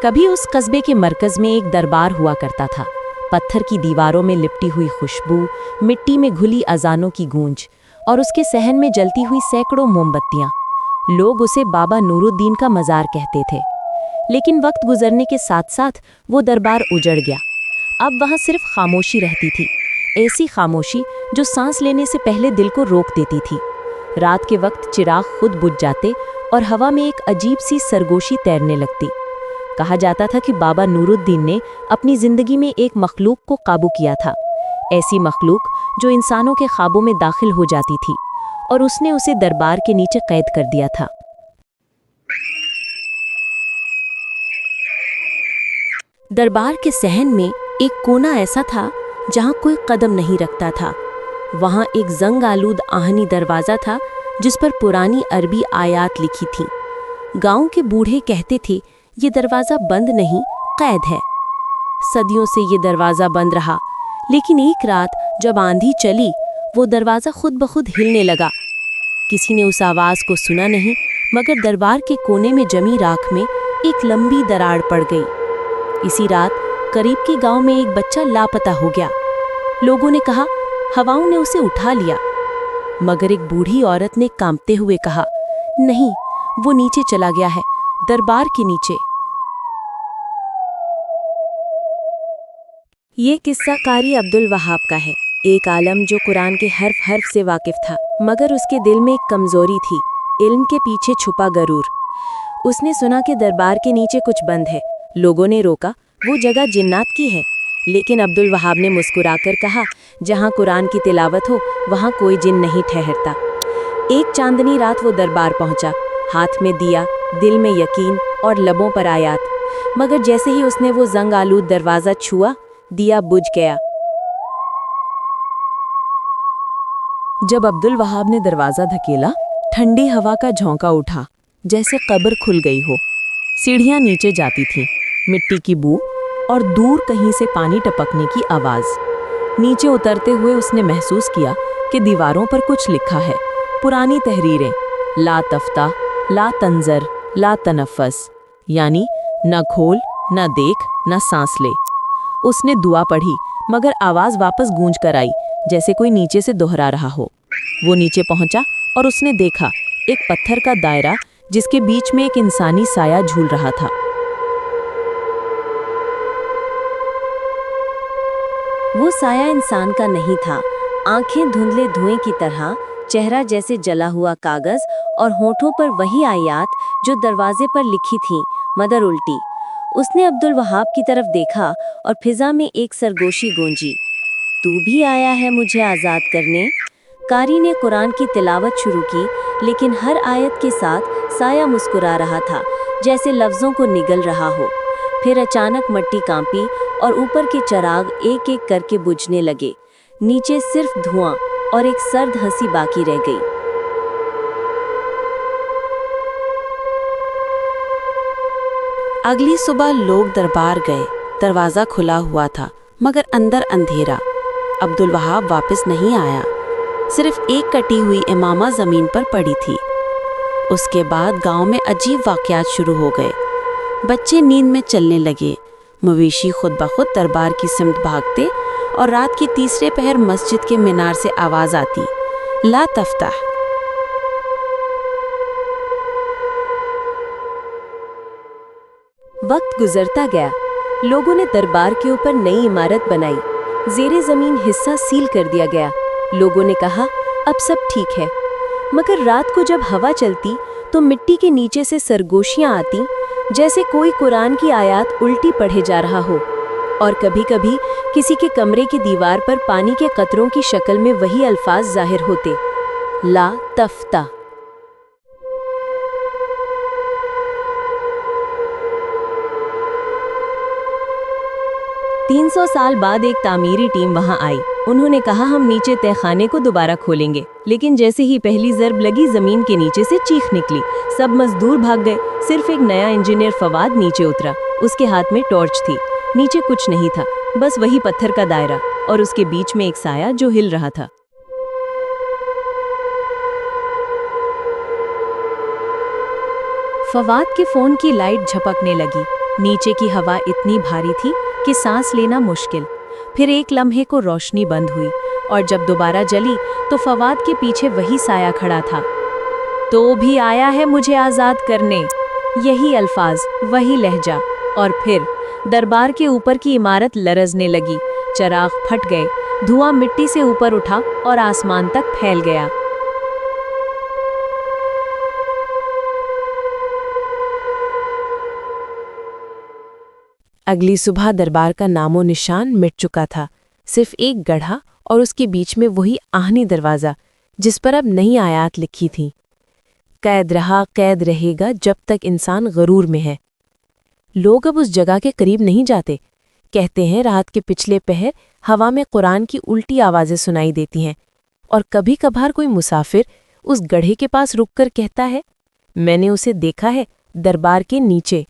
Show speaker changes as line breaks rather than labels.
कभी उस कस्बे के मरकज में एक दरबार हुआ करता था। पत्थर की दीवारों में लिपटी हुई खुशबू, मिट्टी में घुली अजानों की गूंज और उसके सहन में जलती हुई सैकड़ों मोमबत्तियां। लोग उसे बाबा नूरुद्दीन का मज़ार कहते थे। लेकिन वक्त गुजरने के साथ साथ वो दरबार उजड़ गया। अब वहाँ सिर्फ खामोशी रहती थी, ऐसी खामोशी जो सांस लेने से पहले दिल को रोक देती थी। रात के वक्त चिराग खुद बुझ जाते और हवा में एक अजीब सी सरगोशी तैरने लगती। कहा जाता था कि बाबा नूरुद्दीन ने अपनी जिंदगी में एक मखलूक को काबू किया था, ऐसी मखलूक जो इंसानों के ख्वाबों में दाखिल हो जाती थी, और उसने उसे दरबार के नीचे कैद कर दिया था। दरबार के सहन में एक कोना ऐसा था जहां कोई कदम नहीं रखता था। वहां एक जंग आलूद आहनी दरवाज़ा था जिस पर पुरानी अरबी आयात लिखी थी। गांव के बूढ़े कहते थे, ये दरवाज़ा बंद नहीं, कैद है। सदियों से ये दरवाज़ा बंद रहा, लेकिन एक रात जब आंधी चली, वो दरवाज़ा खुद ब खुद हिलने लगा। किसी ने उस आवाज़ को सुना नहीं, मगर दरबार के कोने में जमी राख में एक लंबी दरार पड़ गई। इसी रात करीब के गांव में एक बच्चा लापता हो गया। लोगों ने कहा हवाओं ने उसे उठा लिया, मगर एक बूढ़ी औरत ने कांपते हुए कहा, नहीं, वो नीचे चला गया है, दरबार के नीचे। ये किस्सा कारी अब्दुल वहाब का है, एक आलम जो कुरान के हर्फ हर्फ से वाकिफ था, मगर उसके दिल में एक कमजोरी थी, इल्म के पीछे छुपा गरूर। उसने सुना कि दरबार के नीचे कुछ बंद है। लोगों ने रोका, वो जगह जिन्नात की है, लेकिन अब्दुल वहाब ने मुस्कुराकर कहा, जहाँ कुरान की तिलावत हो वहाँ कोई जिन नहीं ठहरता। एक चांदनी रात वो दरबार पहुँचा, हाथ में दिया, दिल में यकीन और लबों पर आयात। मगर जैसे ही उसने वो जंग आलूद दरवाज़ा छुआ, दिया बुझ गया। जब अब्दुल वहाब ने दरवाज़ा धकेला, ठंडी हवा का झोंका उठा, जैसे कब्र खुल गई हो। सीढ़ियाँ नीचे जाती थीं, मिट्टी की बू और दूर कहीं से पानी टपकने की आवाज़। नीचे उतरते हुए उसने महसूस किया कि दीवारों पर कुछ लिखा है, पुरानी तहरीरें, ला तफ्ता, ला तंजर, ला तनफ़स, यानी न खोल, न देख, न सांस ले। उसने दुआ पढ़ी, मगर आवाज़ वापस गूंज कर आई, जैसे कोई नीचे से दोहरा रहा हो। वो नीचे पहुंचा और उसने देखा एक पत्थर का दायरा जिसके बीच में एक इंसानी साया झूल रहा था। वो साया इंसान का नहीं था, आंखें धुंधले धुएं की तरह, चेहरा जैसे जला हुआ कागज और होठों पर वही आयत जो दरवाजे पर लिखी थी, मगर उल्टी। उसने अब्दुल वहाब की तरफ देखा और फिजा में एक सरगोशी गूंजी, तू भी आया है मुझे आज़ाद करने। कारी ने कुरान की तिलावत शुरू की, लेकिन हर आयत के साथ साया मुस्कुरा रहा था, जैसे लफ्ज़ों को निगल रहा हो। फिर अचानक मट्टी कांपी और ऊपर के चिराग एक एक करके बुझने लगे। नीचे सिर्फ धुआं और एक सर्द हंसी बाकी रह गई। अगली सुबह लोग दरबार गए। दरवाज़ा खुला हुआ था, मगर अंदर अंधेरा। अब्दुल वहाब वापस नहीं आया, सिर्फ एक कटी हुई इमामा ज़मीन पर पड़ी थी। उसके बाद गांव में अजीब वाक़यात शुरू हो गए। बच्चे नींद में चलने लगे, मवेशी खुद ब खुद दरबार की सिमत भागते, और रात के तीसरे पहर मस्जिद के मीनार से आवाज़ आती, ला तफ्ताह। वक्त गुजरता गया, लोगों ने दरबार के ऊपर नई इमारत बनाई, ज़ेरे ज़मीन हिस्सा सील कर दिया गया। लोगों ने कहा अब सब ठीक है, मगर रात को जब हवा चलती तो मिट्टी के नीचे से सरगोशियाँ आती, जैसे कोई कुरान की आयत उल्टी पढ़े जा रहा हो। और कभी-कभी किसी के कमरे की दीवार पर पानी के कतरों की शक्ल में वही अल्फाज जाहिर होते, ला तफ्ता। 300 साल बाद एक तामीरी टीम वहां आई। उन्होंने कहा हम नीचे तहखाने को दोबारा खोलेंगे, लेकिन जैसे ही पहली ज़रब लगी ज़मीन के नीचे से चीख निकली। सब मजदूर भाग गए, सिर्फ एक नया इंजीनियर फवाद नीचे उतरा। उसके हाथ में टॉर्च थी। नीचे कुछ नहीं था, बस वही पत्थर का दायरा और उसके बीच में एक साया जो हिल रहा था। फवाद के फोन की लाइट झपकने लगी। नीचे की हवा इतनी भारी थी कि सांस लेना मुश्किल। फिर एक लम्हे को रोशनी बंद हुई और जब दोबारा जली तो फवाद के पीछे वही साया खड़ा था। तो भी आया है मुझे आज़ाद करने, यही अल्फाज, वही लहजा। और फिर दरबार के ऊपर की इमारत लरजने लगी, चराग फट गए, धुआं मिट्टी से ऊपर उठा और आसमान तक फैल गया। अगली सुबह दरबार का नामो निशान मिट चुका था। सिर्फ एक गढ़ा और उसके बीच में वही आहनी दरवाज़ा जिस पर अब नई आयत लिखी थी, कैद रहा कैद रहेगा जब तक इंसान गरूर में है। लोग अब उस जगह के करीब नहीं जाते। कहते हैं रात के पिछले पहर हवा में कुरान की उल्टी आवाज़ें सुनाई देती हैं, और कभी कभार कोई मुसाफिर उस गढ़े के पास रुककर कहता है, मैंने उसे देखा है दरबार के नीचे,